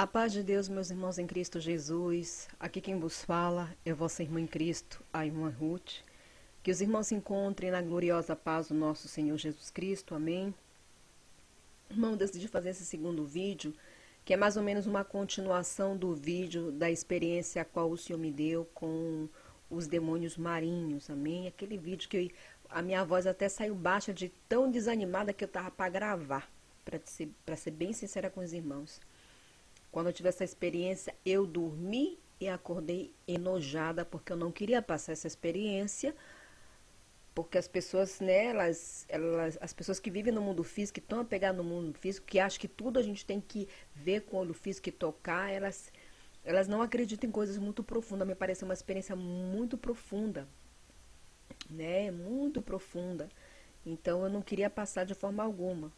A paz de Deus, meus irmãos em Cristo Jesus. Aqui quem vos fala é vossa irmã em Cristo, a irmã Ruth. Que os irmãos se encontrem na gloriosa paz do nosso Senhor Jesus Cristo. Amém. Irmão, decidi fazer esse segundo vídeo, que é mais ou menos uma continuação do vídeo da experiência a qual o Senhor me deu com os demônios marinhos. Amém. Aquele vídeo que a minha voz até saiu baixa de tão desanimada que eu estava para gravar, para ser bem sincera com os irmãos. Quando eu tive essa experiência, eu dormi e acordei enojada, porque eu não queria passar essa experiência, porque as pessoas, né, as pessoas que vivem no mundo físico, que estão apegadas no mundo físico, que acham que tudo a gente tem que ver com o olho físico e tocar, elas não acreditam em coisas muito profundas. Me parece uma experiência muito profunda, né, muito profunda. Então eu não queria passar de forma alguma.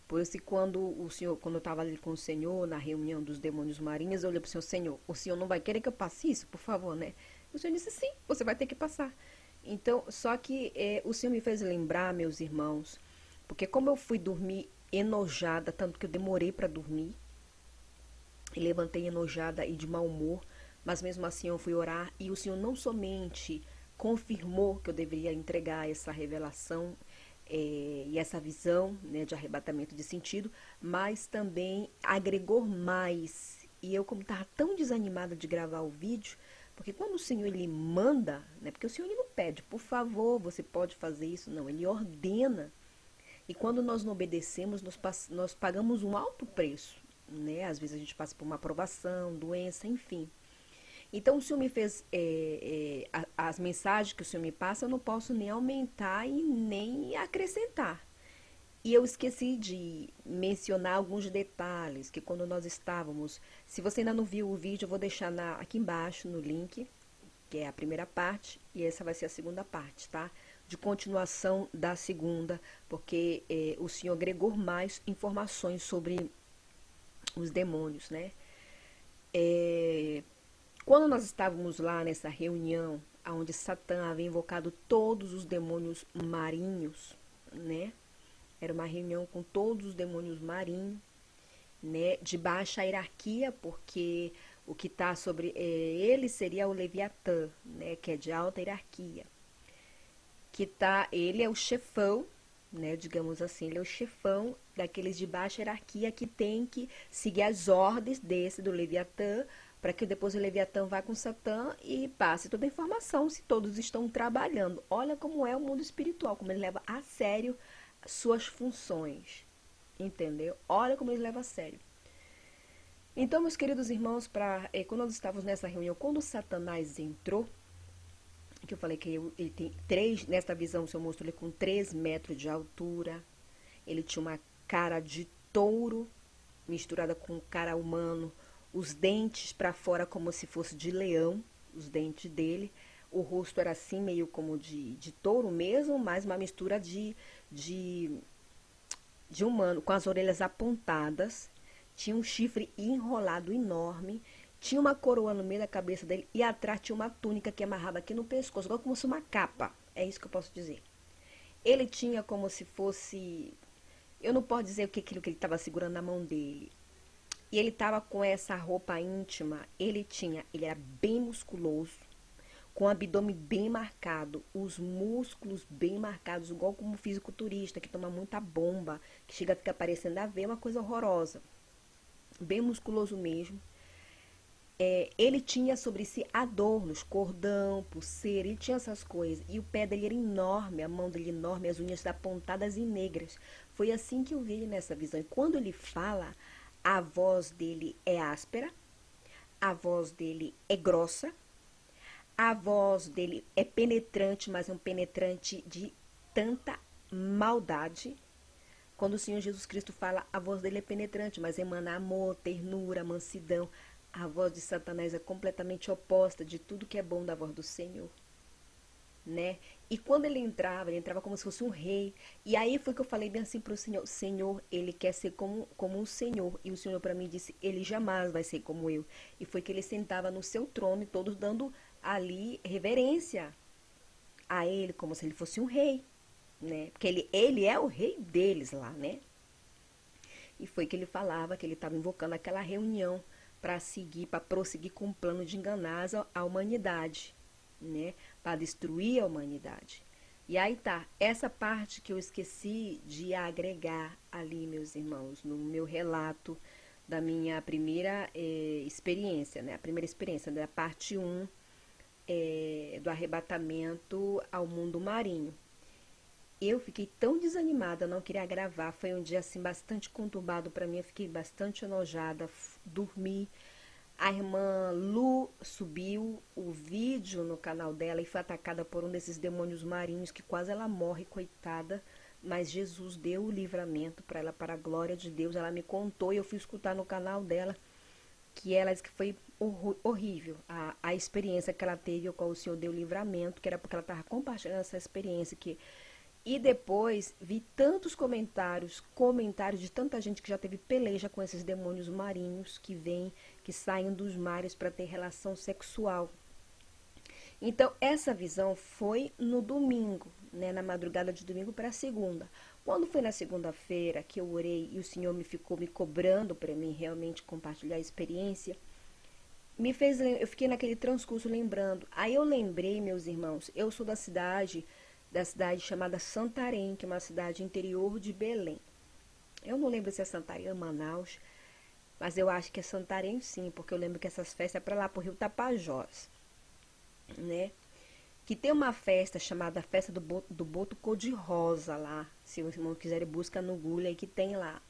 Por isso que quando eu estava ali com o Senhor, na reunião dos demônios marinhos, eu olhei para Senhor, o Senhor não vai querer que eu passe isso, por favor, né? O Senhor disse, sim, você vai ter que passar. Então, só que o Senhor me fez lembrar, meus irmãos, porque como eu fui dormir enojada, tanto que eu demorei para dormir, e levantei enojada e de mau humor, mas mesmo assim eu fui orar, e o Senhor não somente confirmou que eu deveria entregar essa revelação, e essa visão, né, de arrebatamento de sentido, mas também agregou mais. E eu, como estava tão desanimada de gravar o vídeo, porque quando o Senhor ele manda, né, porque o Senhor ele não pede, por favor, você pode fazer isso, não, ele ordena. E quando nós não obedecemos, nós pagamos um alto preço, né? Às vezes a gente passa por uma aprovação, doença, enfim. Então o Senhor me fez, as mensagens que o Senhor me passa, eu não posso nem aumentar e nem acrescentar. E eu esqueci de mencionar alguns detalhes, que quando nós estávamos, se você ainda não viu o vídeo, eu vou deixar aqui embaixo no link, que é a primeira parte, e essa vai ser a segunda parte, tá? De continuação da segunda, porque o Senhor agregou mais informações sobre os demônios, né? Quando nós estávamos lá nessa reunião, onde Satã havia invocado todos os demônios marinhos, né? Era uma reunião com todos os demônios marinhos, né? De baixa hierarquia, porque o que está sobre ele seria o Leviatã, né? Que é de alta hierarquia. Ele é o chefão, né? Digamos assim, ele é o chefão daqueles de baixa hierarquia que tem que seguir as ordens desse do Leviatã, para que depois o Leviatã vá com Satã e passe toda a informação se todos estão trabalhando. Olha como é o mundo espiritual, como ele leva a sério suas funções, entendeu? Olha como ele leva a sério. Então, meus queridos irmãos, quando nós estávamos nessa reunião, quando Satanás entrou, que eu falei que ele tem nesta visão o Senhor mostrou ele com 3 metros de altura, ele tinha uma cara de touro misturada com cara humano, os dentes para fora como se fosse de leão, os dentes dele, o rosto era assim meio como de touro mesmo, mas uma mistura de humano, com as orelhas apontadas, tinha um chifre enrolado enorme, tinha uma coroa no meio da cabeça dele e atrás tinha uma túnica que amarrava aqui no pescoço, igual como se fosse uma capa, é isso que eu posso dizer. Ele tinha como se fosse, eu não posso dizer o que aquilo que ele estava segurando na mão dele. E ele estava com essa roupa íntima, ele era bem musculoso, com o abdômen bem marcado, os músculos bem marcados, igual como um fisiculturista que toma muita bomba, que chega a ficar parecendo a ver, uma coisa horrorosa. Bem musculoso mesmo. Ele tinha sobre si adornos, cordão, pulseira, ele tinha essas coisas. E o pé dele era enorme, a mão dele enorme, as unhas apontadas e negras. Foi assim que eu vi ele nessa visão. E quando ele fala, a voz dele é áspera, a voz dele é grossa, a voz dele é penetrante, mas é um penetrante de tanta maldade. Quando o Senhor Jesus Cristo fala, a voz dele é penetrante, mas emana amor, ternura, mansidão. A voz de Satanás é completamente oposta de tudo que é bom da voz do Senhor, né? E quando ele entrava como se fosse um rei. E aí foi que eu falei bem assim para o Senhor, Senhor, ele quer ser como um Senhor. E o Senhor para mim disse, ele jamais vai ser como eu. E foi que ele sentava no seu trono e todos dando ali reverência a ele, como se ele fosse um rei, né? Porque ele é o rei deles lá, né? E foi que ele falava que ele estava invocando aquela reunião para prosseguir com o plano de enganar a humanidade, né? Para destruir a humanidade. E aí tá, essa parte que eu esqueci de agregar ali, meus irmãos, no meu relato da minha primeira experiência, né? A primeira experiência da parte 1 do arrebatamento ao mundo marinho. Eu fiquei tão desanimada, não queria gravar. Foi um dia assim bastante conturbado para mim. Eu fiquei bastante enojada, dormi. A irmã Lu subiu o vídeo no canal dela e foi atacada por um desses demônios marinhos que quase ela morre, coitada. Mas Jesus deu o livramento para ela, para a glória de Deus. Ela me contou e eu fui escutar no canal dela que ela disse que foi horrível a experiência que ela teve, ao qual o Senhor deu o livramento, que era porque ela estava compartilhando essa experiência que e depois vi tantos comentários de tanta gente que já teve peleja com esses demônios marinhos que vêm, que saem dos mares para ter relação sexual. Então, essa visão foi no domingo, né, na madrugada de domingo para segunda. Quando foi na segunda-feira que eu orei e o Senhor me ficou me cobrando para mim realmente compartilhar a experiência, eu fiquei naquele transcurso lembrando. Aí eu lembrei, meus irmãos, eu sou da cidade chamada Santarém, que é uma cidade interior de Belém. Eu não lembro se é Santarém ou Manaus, mas eu acho que é Santarém sim, porque eu lembro que essas festas é para lá, para o Rio Tapajós, né? Que tem uma festa chamada Festa do Boto Cor-de-Rosa lá. Se os irmãos quiserem, busca no Google aí que tem lá.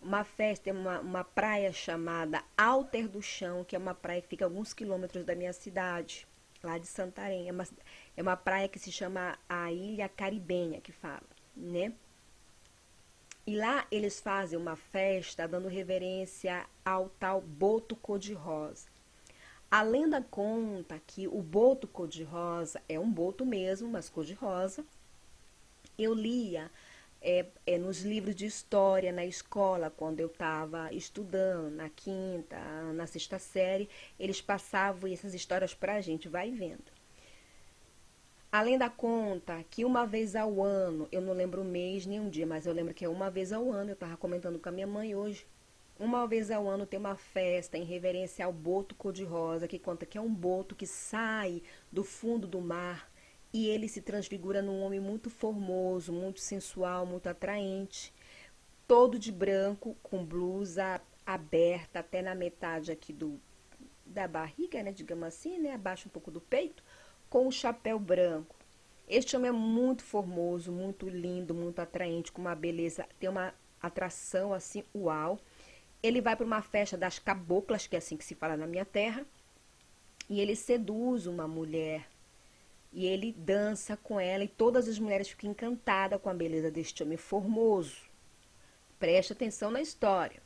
Uma festa, tem uma praia chamada Alter do Chão, que é uma praia que fica a alguns quilômetros da minha cidade, lá de Santarém. É uma praia que se chama a Ilha Caribenha, que fala, né? E lá eles fazem uma festa dando reverência ao tal boto cor-de-rosa. A lenda conta que o boto cor-de-rosa é um boto mesmo, mas cor-de-rosa. Eu lia nos livros de história na escola, quando eu estava estudando, na quinta, na sexta série, eles passavam essas histórias para a gente, vai vendo. Além da conta que uma vez ao ano, eu não lembro o mês nem um dia, mas eu lembro que é uma vez ao ano, eu estava comentando com a minha mãe hoje, uma vez ao ano tem uma festa em reverência ao boto cor-de-rosa, que conta que é um boto que sai do fundo do mar e ele se transfigura num homem muito formoso, muito sensual, muito atraente, todo de branco, com blusa aberta até na metade aqui da barriga, né, digamos assim, né, abaixo um pouco do peito, com o chapéu branco. Este homem é muito formoso, muito lindo, muito atraente, com uma beleza, tem uma atração assim, uau. Ele vai para uma festa das caboclas, que é assim que se fala na minha terra, e ele seduz uma mulher. E ele dança com ela e todas as mulheres ficam encantadas com a beleza deste homem formoso. Preste atenção na história.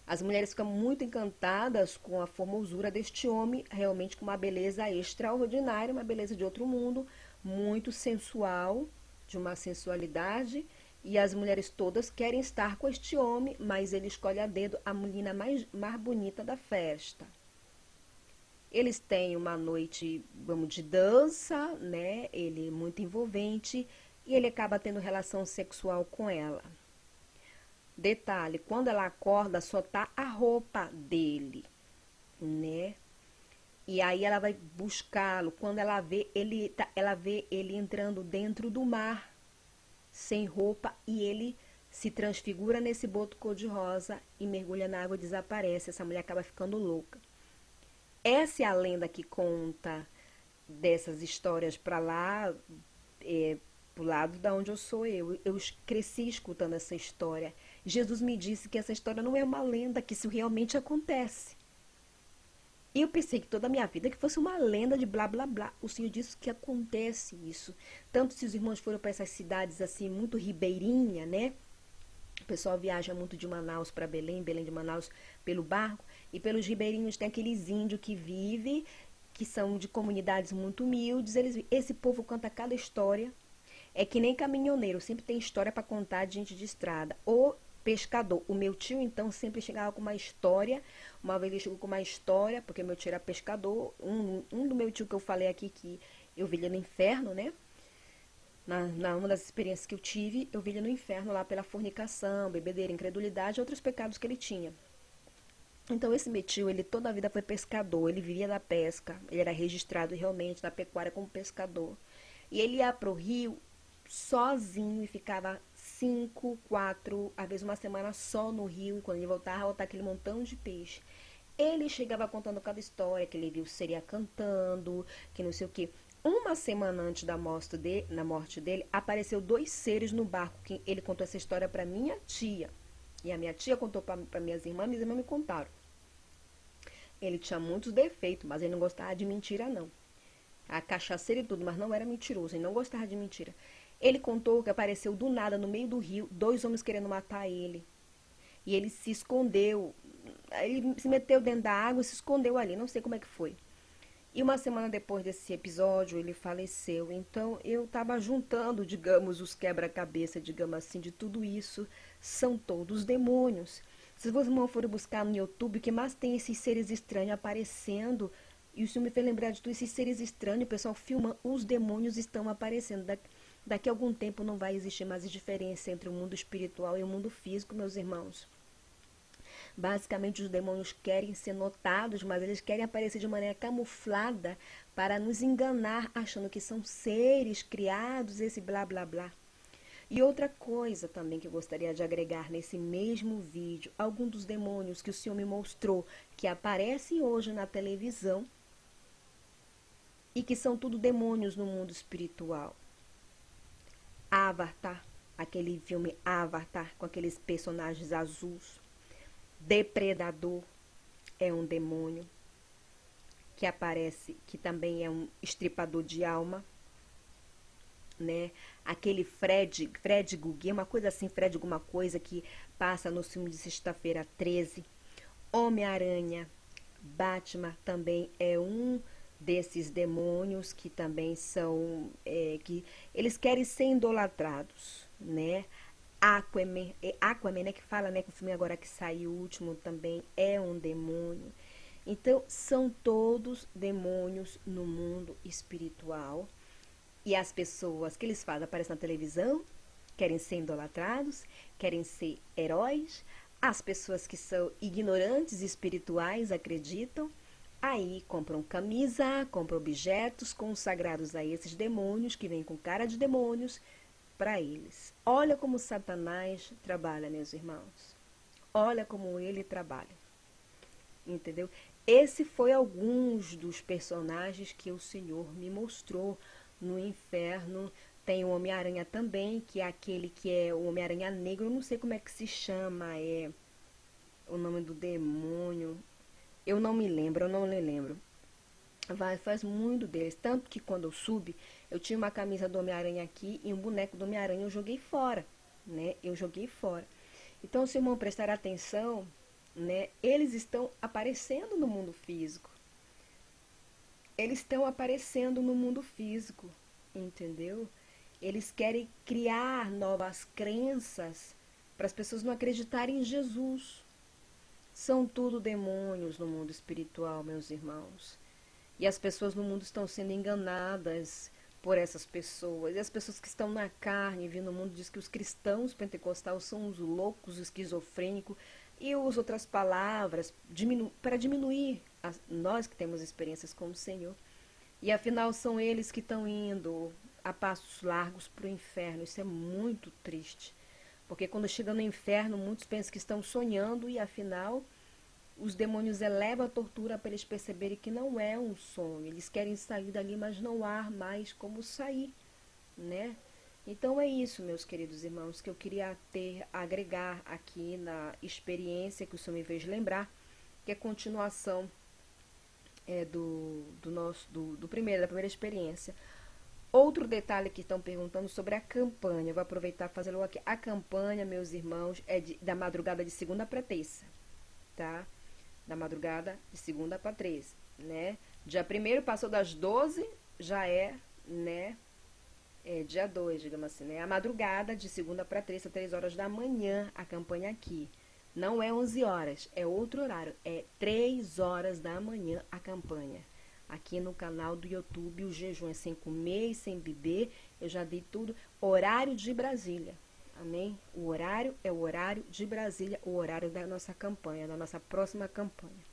As mulheres ficam muito encantadas com a formosura deste homem, realmente com uma beleza extraordinária, uma beleza de outro mundo, muito sensual, de uma sensualidade. E as mulheres todas querem estar com este homem, mas ele escolhe a dedo a menina mais bonita da festa. Eles têm uma noite, vamos, de dança, né? Ele é muito envolvente e ele acaba tendo relação sexual com ela. Detalhe, quando ela acorda, só tá a roupa dele, né? E aí ela vai buscá-lo. Quando ela vê ele entrando dentro do mar, sem roupa, e ele se transfigura nesse boto cor-de-rosa e mergulha na água e desaparece. Essa mulher acaba ficando louca. Essa é a lenda que conta dessas histórias para lá, pro lado da onde eu sou eu. Eu cresci escutando essa história. Jesus me disse que essa história não é uma lenda, que isso realmente acontece. E eu pensei que toda a minha vida que fosse uma lenda de blá blá blá. O Senhor disse que acontece isso. Tanto se os irmãos foram para essas cidades assim, muito ribeirinha, né? O pessoal viaja muito de Manaus para Belém, Belém de Manaus pelo barco. E pelos ribeirinhos tem aqueles índios que vivem, que são de comunidades muito humildes. Esse povo canta cada história. É que nem caminhoneiro, sempre tem história para contar de gente de estrada. Ou pescador. O meu tio, então, sempre chegava com uma história. Uma vez ele chegou com uma história, porque meu tio era pescador. Um do meu tio que eu falei aqui, que eu vi ele no inferno, né? Uma das experiências que eu tive, eu vi ele no inferno lá pela fornicação, bebedeira, incredulidade e outros pecados que ele tinha. Então, esse meu tio, ele toda a vida foi pescador, ele vivia da pesca, ele era registrado realmente na pecuária como pescador. E ele ia pro rio sozinho e ficava 5, 4, às vezes uma semana só no rio, e quando ele voltava aquele montão de peixe. Ele chegava contando cada história, que ele viu seria cantando, que não sei o quê. Uma semana antes na morte dele, apareceu 2 seres no barco, que ele contou essa história para minha tia. E a minha tia contou para minhas irmãs me contaram. Ele tinha muitos defeitos, mas ele não gostava de mentira, não. A cachaceira e tudo, mas não era mentiroso, ele não gostava de mentira. Ele contou que apareceu do nada, no meio do rio, 2 homens querendo matar ele. E ele se escondeu, ele se meteu dentro da água e se escondeu ali, não sei como é que foi. E uma semana depois desse episódio, ele faleceu. Então, eu estava juntando, digamos, os quebra-cabeça, digamos assim, de tudo isso. São todos demônios. Se vocês não forem buscar no YouTube, o que mais tem esses seres estranhos aparecendo? E isso me fez lembrar de todos esses seres estranhos. O pessoal filma, os demônios estão aparecendo. Daqui a algum tempo não vai existir mais diferença entre o mundo espiritual e o mundo físico, meus irmãos. Basicamente, os demônios querem ser notados, mas eles querem aparecer de maneira camuflada para nos enganar, achando que são seres criados, esse blá blá blá. E outra coisa também que eu gostaria de agregar nesse mesmo vídeo, alguns dos demônios que o Senhor me mostrou que aparecem hoje na televisão e que são tudo demônios no mundo espiritual. Avatar, aquele filme Avatar com aqueles personagens azuis. Depredador é um demônio que aparece, que também é um estripador de alma, né? Aquele Fred Gugu, uma coisa assim, Fred alguma coisa que passa no filme de Sexta-feira 13. Homem-Aranha, Batman também é um desses demônios que também são, que eles querem ser idolatrados, né? Aquaman, né, que fala, né, que o filme agora que saiu, o último também é um demônio. Então, são todos demônios no mundo espiritual. E as pessoas que eles fazem aparecem na televisão, querem ser idolatrados, querem ser heróis. As pessoas que são ignorantes espirituais acreditam, aí compram camisa, compram objetos consagrados a esses demônios, que vêm com cara de demônios, para eles. Olha como Satanás trabalha, meus irmãos. Olha como ele trabalha. Entendeu? Esse foi alguns dos personagens que o Senhor me mostrou no inferno. Tem o Homem-Aranha também, que é aquele que é o Homem-Aranha negro. Eu não sei como é que se chama, é o nome do demônio. Eu não me lembro. Faz muito deles. Tanto que quando eu subi, eu tinha uma camisa do Homem-Aranha aqui e um boneco do Homem-Aranha eu joguei fora, né? Eu joguei fora. Então, se o irmão prestar atenção, né? Eles estão aparecendo no mundo físico. Eles estão aparecendo no mundo físico, entendeu? Eles querem criar novas crenças para as pessoas não acreditarem em Jesus. São tudo demônios no mundo espiritual, meus irmãos. E as pessoas no mundo estão sendo enganadas por essas pessoas. E as pessoas que estão na carne, vindo no mundo, diz que os cristãos pentecostais são os loucos, esquizofrênicos, e usa outras palavras para diminuir nós que temos experiências com o Senhor. E afinal são eles que estão indo a passos largos para o inferno. Isso é muito triste. Porque quando chegam no inferno, muitos pensam que estão sonhando e afinal os demônios elevam a tortura para eles perceberem que não é um sonho. Eles querem sair dali, mas não há mais como sair, né? Então é isso, meus queridos irmãos, que eu queria agregar aqui na experiência que o Senhor me fez lembrar, que é continuação da primeira experiência. Outro detalhe que estão perguntando sobre a campanha, eu vou aproveitar e fazer logo aqui. A campanha, meus irmãos, é da madrugada de segunda para terça, tá? Da madrugada de segunda para terça, né? Dia 1º passou das 12, já é, né? Dia 2, digamos assim, né? A madrugada de segunda para terça, 3 horas da manhã, a campanha aqui. Não é 11 horas, é outro horário. É 3 horas da manhã a campanha. Aqui no canal do YouTube, o jejum é sem comer e sem beber. Eu já dei tudo. Horário de Brasília. Amém? O horário é o horário de Brasília, o horário da nossa campanha, da nossa próxima campanha.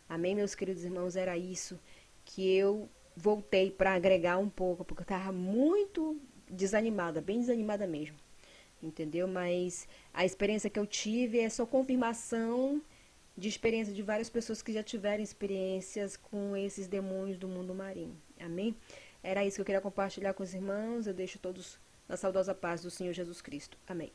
Amém, meus queridos irmãos? Era isso que eu voltei para agregar um pouco, porque eu estava muito desanimada, bem desanimada mesmo. Entendeu? Mas a experiência que eu tive é só confirmação de experiência de várias pessoas que já tiveram experiências com esses demônios do mundo marinho. Amém? Era isso que eu queria compartilhar com os irmãos. Eu deixo todos na saudosa paz do Senhor Jesus Cristo. Amém.